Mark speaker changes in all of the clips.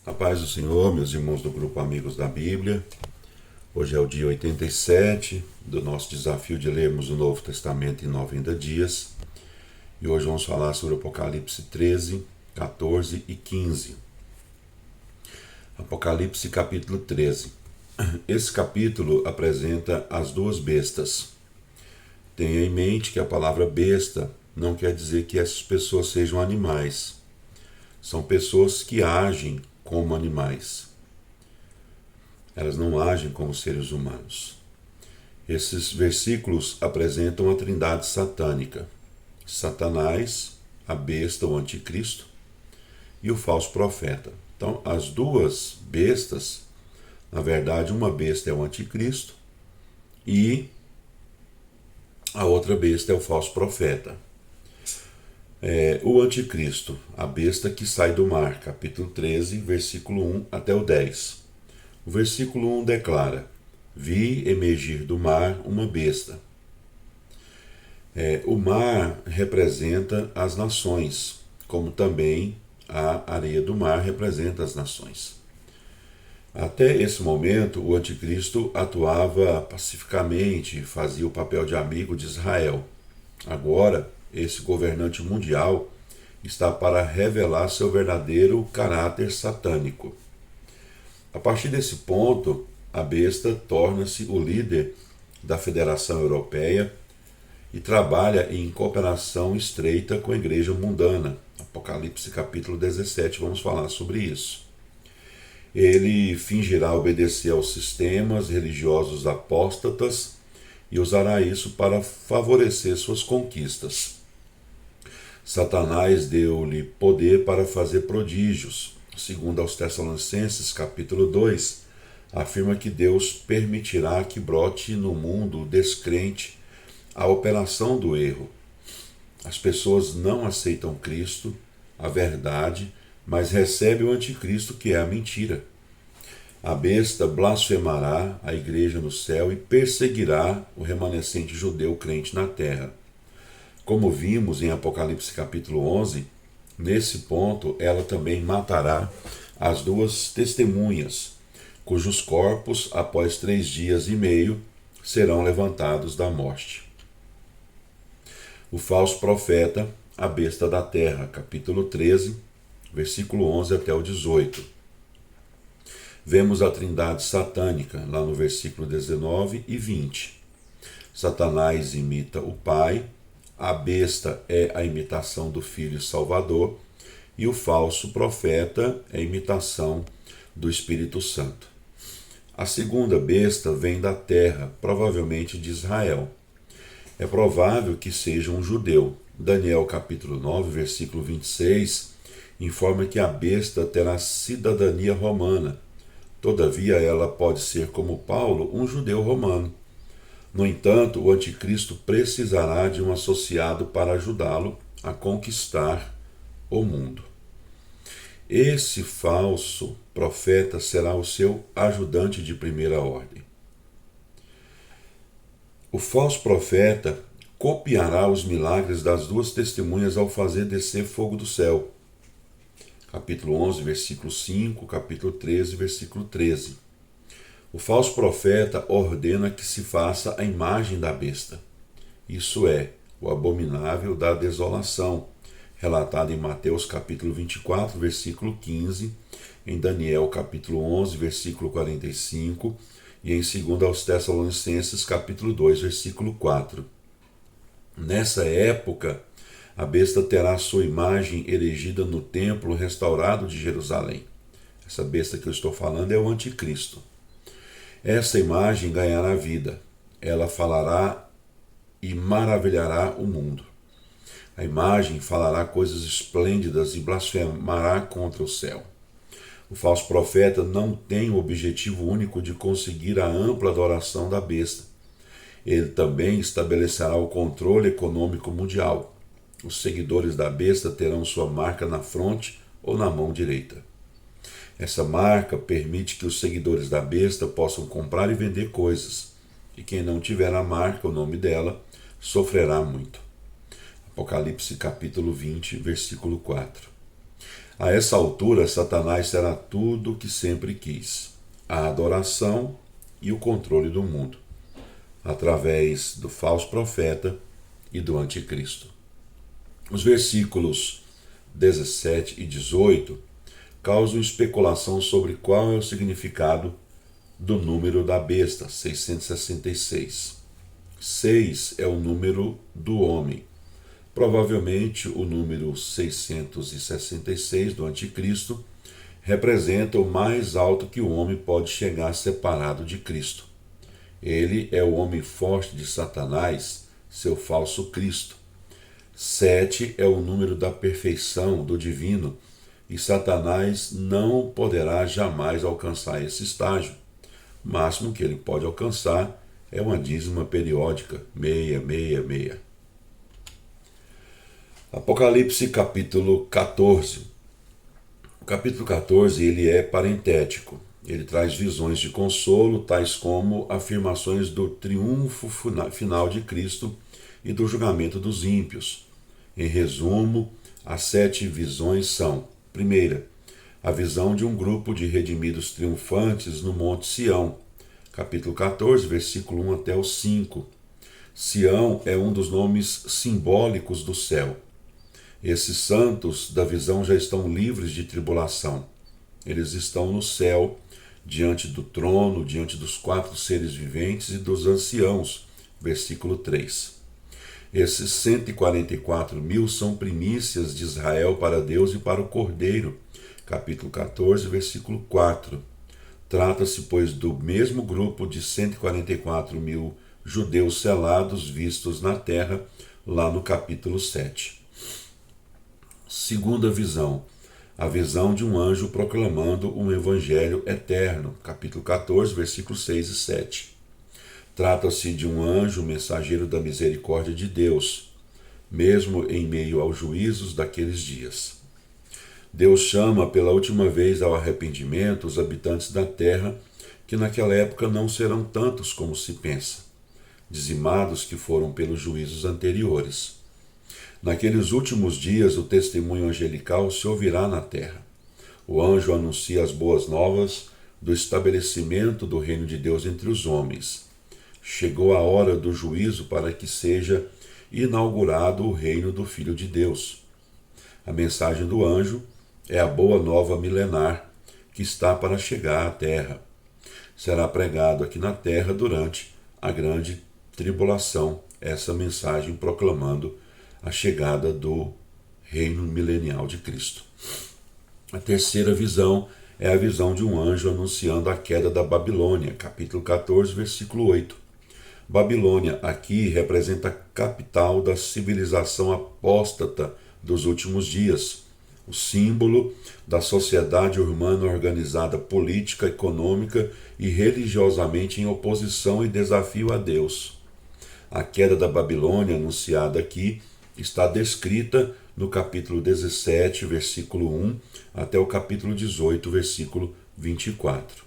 Speaker 1: A paz do Senhor, meus irmãos do grupo Amigos da Bíblia. Hoje é o dia 87 do nosso desafio de lermos o Novo Testamento em 90 dias. E hoje vamos falar sobre Apocalipse 13, 14 e 15. Apocalipse capítulo 13. Esse capítulo apresenta as duas bestas. Tenha em mente que a palavra besta não quer dizer que essas pessoas sejam animais. São pessoas que agem como animais. Elas não agem como seres humanos. Esses versículos apresentam a trindade satânica: Satanás, a besta, o anticristo, e o falso profeta. Então, as duas bestas, na verdade, uma besta é o anticristo e a outra besta é o falso profeta. O anticristo, a besta que sai do mar, capítulo 13, versículo 1 até o 10. O versículo 1 declara: Vi emergir do mar uma besta. O mar representa as nações, como também a areia do mar representa as nações. Até esse momento, o anticristo atuava pacificamente, fazia o papel de amigo de Israel. Agora, esse governante mundial está para revelar seu verdadeiro caráter satânico. A partir desse ponto, a besta torna-se o líder da Federação Europeia e trabalha em cooperação estreita com a igreja mundana. Apocalipse capítulo 17, vamos falar sobre isso. Ele fingirá obedecer aos sistemas religiosos apóstatas e usará isso para favorecer suas conquistas. Satanás deu-lhe poder para fazer prodígios. Segundo aos Tessalonicenses, capítulo 2, afirma que Deus permitirá que brote no mundo descrente a operação do erro. As pessoas não aceitam Cristo, a verdade, mas recebem o anticristo, que é a mentira. A besta blasfemará a igreja no céu e perseguirá o remanescente judeu crente na terra. Como vimos em Apocalipse capítulo 11, nesse ponto ela também matará as duas testemunhas, cujos corpos, após 3 dias e meio, serão levantados da morte. O falso profeta, a besta da terra, capítulo 13, versículo 11 até o 18. Vemos a trindade satânica, lá no versículo 19 e 20. Satanás imita o Pai, a besta é a imitação do Filho Salvador, e o falso profeta é a imitação do Espírito Santo. A segunda besta vem da terra, provavelmente de Israel. É provável que seja um judeu. Daniel capítulo 9, versículo 26, informa que a besta terá cidadania romana. Todavia, ela pode ser, como Paulo, um judeu romano. No entanto, o anticristo precisará de um associado para ajudá-lo a conquistar o mundo. Esse falso profeta será o seu ajudante de primeira ordem. O falso profeta copiará os milagres das duas testemunhas ao fazer descer fogo do céu. Capítulo 11, versículo 5, capítulo 13, versículo 13. O falso profeta ordena que se faça a imagem da besta. Isso é, o abominável da desolação, relatado em Mateus capítulo 24, versículo 15, em Daniel capítulo 11, versículo 45, e em 2 aos Tessalonicenses capítulo 2, versículo 4. Nessa época, a besta terá sua imagem erigida no templo restaurado de Jerusalém. Essa besta que eu estou falando é o anticristo. Essa imagem ganhará vida. Ela falará e maravilhará o mundo. A imagem falará coisas esplêndidas e blasfemará contra o céu. O falso profeta não tem o objetivo único de conseguir a ampla adoração da besta. Ele também estabelecerá o controle econômico mundial. Os seguidores da besta terão sua marca na fronte ou na mão direita. Essa marca permite que os seguidores da besta possam comprar e vender coisas, e quem não tiver a marca, o nome dela, sofrerá muito. Apocalipse capítulo 20, versículo 4. A essa altura, Satanás terá tudo o que sempre quis: a adoração e o controle do mundo, através do falso profeta e do anticristo. Os versículos 17 e 18 causam especulação sobre qual é o significado do número da besta, 666. 6 é o número do homem. Provavelmente o número 666 do anticristo representa o mais alto que o homem pode chegar separado de Cristo. Ele é o homem forte de Satanás, seu falso Cristo. 7 é o número da perfeição, do divino, e Satanás não poderá jamais alcançar esse estágio. O máximo que ele pode alcançar é uma dízima periódica, 666. Apocalipse capítulo 14. O capítulo 14 ele é parentético. Ele traz visões de consolo, tais como afirmações do triunfo final de Cristo e do julgamento dos ímpios. Em resumo, as 7 visões são: primeira, a visão de um grupo de redimidos triunfantes no Monte Sião. Capítulo 14, versículo 1 até o 5. Sião é um dos nomes simbólicos do céu. Esses santos da visão já estão livres de tribulação. Eles estão no céu, diante do trono, diante dos 4 seres viventes e dos anciãos. Versículo 3. Esses 144 mil são primícias de Israel para Deus e para o Cordeiro. Capítulo 14, versículo 4. Trata-se, pois, do mesmo grupo de 144 mil judeus selados vistos na terra, lá no capítulo 7. Segunda visão, a visão de um anjo proclamando um evangelho eterno. Capítulo 14, versículos 6 e 7. Trata-se de um anjo mensageiro da misericórdia de Deus, mesmo em meio aos juízos daqueles dias. Deus chama pela última vez ao arrependimento os habitantes da terra, que naquela época não serão tantos como se pensa, dizimados que foram pelos juízos anteriores. Naqueles últimos dias o testemunho angelical se ouvirá na terra. O anjo anuncia as boas novas do estabelecimento do reino de Deus entre os homens. Chegou a hora do juízo para que seja inaugurado o reino do Filho de Deus. A mensagem do anjo é a boa nova milenar que está para chegar à terra. Será pregado aqui na terra durante a grande tribulação, essa mensagem proclamando a chegada do reino milenial de Cristo. A terceira visão é a visão de um anjo anunciando a queda da Babilônia, capítulo 14, versículo 8. Babilônia aqui representa a capital da civilização apóstata dos últimos dias, o símbolo da sociedade humana organizada política, econômica e religiosamente em oposição e desafio a Deus. A queda da Babilônia, anunciada aqui, está descrita no capítulo 17, versículo 1, até o capítulo 18, versículo 24.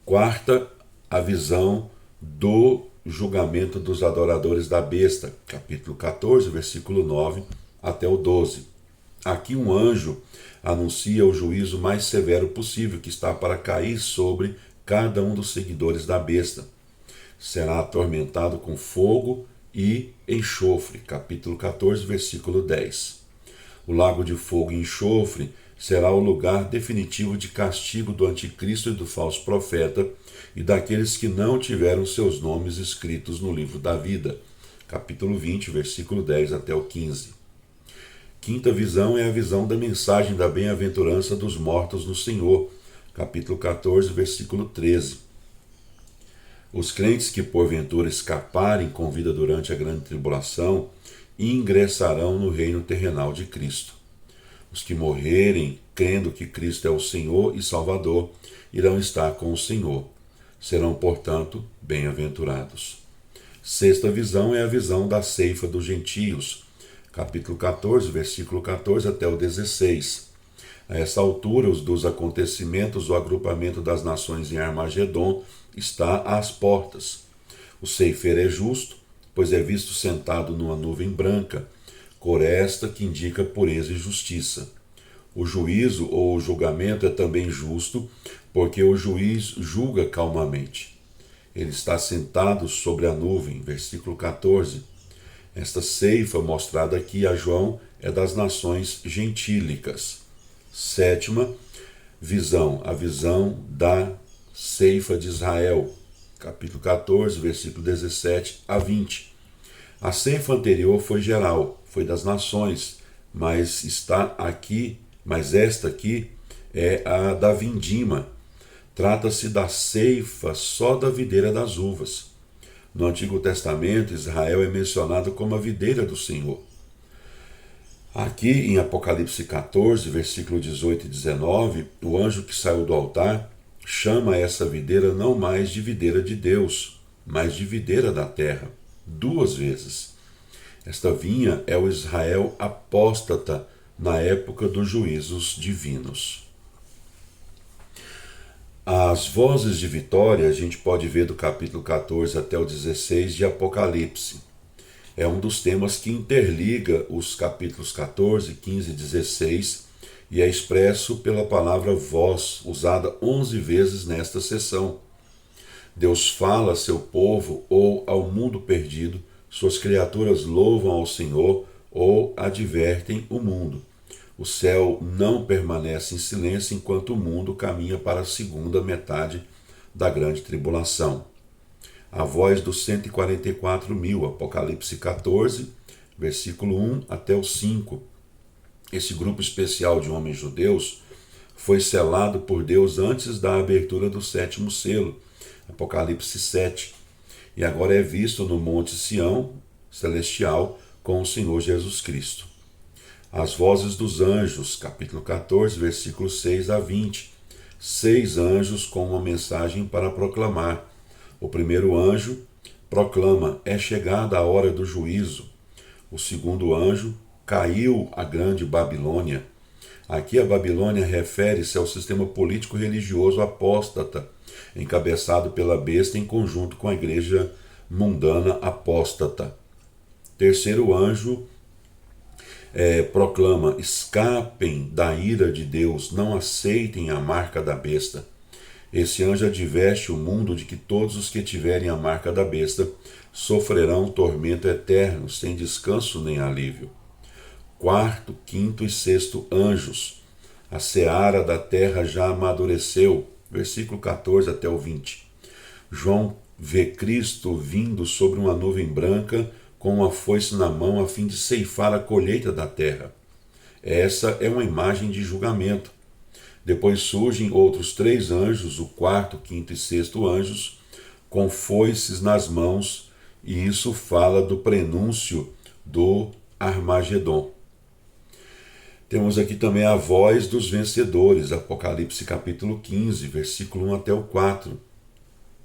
Speaker 1: Quarta, a visão do julgamento dos adoradores da besta, capítulo 14, versículo 9 até o 12. Aqui um anjo anuncia o juízo mais severo possível que está para cair sobre cada um dos seguidores da besta. Será atormentado com fogo e enxofre, capítulo 14, versículo 10. O lago de fogo e enxofre será o lugar definitivo de castigo do anticristo e do falso profeta e daqueles que não tiveram seus nomes escritos no livro da vida, capítulo 20, versículo 10 até o 15. Quinta visão é a visão da mensagem da bem-aventurança dos mortos no Senhor, capítulo 14, versículo 13. Os crentes que porventura escaparem com vida durante a grande tribulação ingressarão no reino terrenal de Cristo. Os que morrerem crendo que Cristo é o Senhor e Salvador irão estar com o Senhor. Serão, portanto, bem-aventurados. Sexta visão é a visão da ceifa dos gentios, capítulo 14, versículo 14 até o 16. A essa altura, os dos acontecimentos, o agrupamento das nações em Armagedon está às portas. O ceifeiro é justo, pois é visto sentado numa nuvem branca, cor esta que indica pureza e justiça. O juízo ou o julgamento é também justo, porque o juiz julga calmamente. Ele está sentado sobre a nuvem, versículo 14. Esta ceifa mostrada aqui a João é das nações gentílicas. Sétima visão, a visão da ceifa de Israel, capítulo 14, versículo 17 a 20. A ceifa anterior foi geral, foi das nações, mas esta aqui é a da vindima. Trata-se da ceifa só da videira das uvas. No Antigo Testamento, Israel é mencionado como a videira do Senhor. Aqui em Apocalipse 14, versículo 18 e 19, o anjo que saiu do altar chama essa videira não mais de videira de Deus, mas de videira da terra, 2 vezes. Esta vinha é o Israel apóstata na época dos juízos divinos. As vozes de vitória a gente pode ver do capítulo 14 até o 16 de Apocalipse. É um dos temas que interliga os capítulos 14, 15 e 16 e é expresso pela palavra voz, usada 11 vezes nesta sessão. Deus fala a seu povo ou ao mundo perdido, suas criaturas louvam ao Senhor ou advertem o mundo. O céu não permanece em silêncio enquanto o mundo caminha para a segunda metade da grande tribulação. A voz dos 144 mil, Apocalipse 14, versículo 1 até o 5. Esse grupo especial de homens judeus foi selado por Deus antes da abertura do 7º selo, Apocalipse 7, e agora é visto no Monte Sião celestial com o Senhor Jesus Cristo. As vozes dos anjos, capítulo 14, versículos 6 a 20. 6 anjos com uma mensagem para proclamar. O primeiro anjo proclama: é chegada a hora do juízo. O segundo anjo: caiu a grande Babilônia. Aqui a Babilônia refere-se ao sistema político-religioso apóstata, encabeçado pela besta em conjunto com a igreja mundana apóstata. Terceiro anjo proclama: escapem da ira de Deus, não aceitem a marca da besta. Esse anjo adverte o mundo de que todos os que tiverem a marca da besta sofrerão tormento eterno, sem descanso nem alívio. Quarto, quinto e sexto anjos. A seara da terra já amadureceu. Versículo 14 até o 20. João vê Cristo vindo sobre uma nuvem branca com uma foice na mão a fim de ceifar a colheita da terra. Essa é uma imagem de julgamento. Depois surgem outros 3 anjos, o quarto, quinto e sexto anjos, com foices nas mãos, e isso fala do prenúncio do Armagedon. Temos aqui também a voz dos vencedores, Apocalipse capítulo 15, versículo 1 até o 4.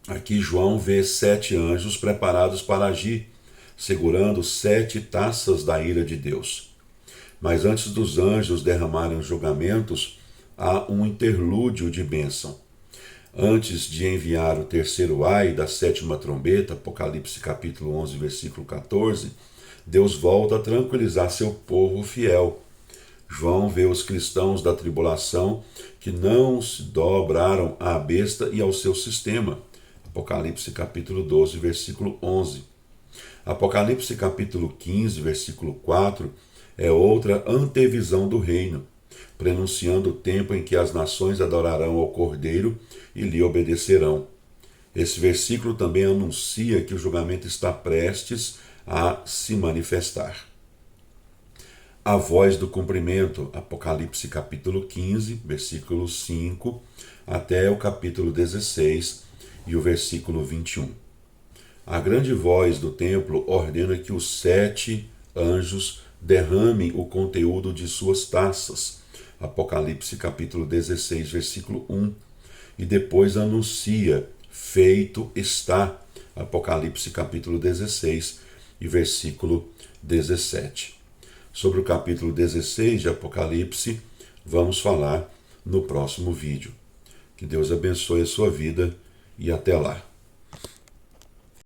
Speaker 1: Aqui João vê 7 anjos preparados para agir, segurando 7 taças da ira de Deus. Mas antes dos anjos derramarem os julgamentos, há um interlúdio de bênção. Antes de enviar o terceiro ai da 7ª trombeta, Apocalipse capítulo 11, versículo 14, Deus volta a tranquilizar seu povo fiel. João vê os cristãos da tribulação que não se dobraram à besta e ao seu sistema. Apocalipse capítulo 12, versículo 11. Apocalipse capítulo 15, versículo 4, é outra antevisão do reino, prenunciando o tempo em que as nações adorarão ao Cordeiro e lhe obedecerão. Esse versículo também anuncia que o julgamento está prestes a se manifestar. A voz do cumprimento, Apocalipse capítulo 15, versículo 5, até o capítulo 16 e o versículo 21. A grande voz do templo ordena que os 7 anjos derramem o conteúdo de suas taças, Apocalipse capítulo 16, versículo 1, e depois anuncia: feito está, Apocalipse capítulo 16 e versículo 17. Sobre o capítulo 16 de Apocalipse, vamos falar no próximo vídeo. Que Deus abençoe a sua vida e até lá.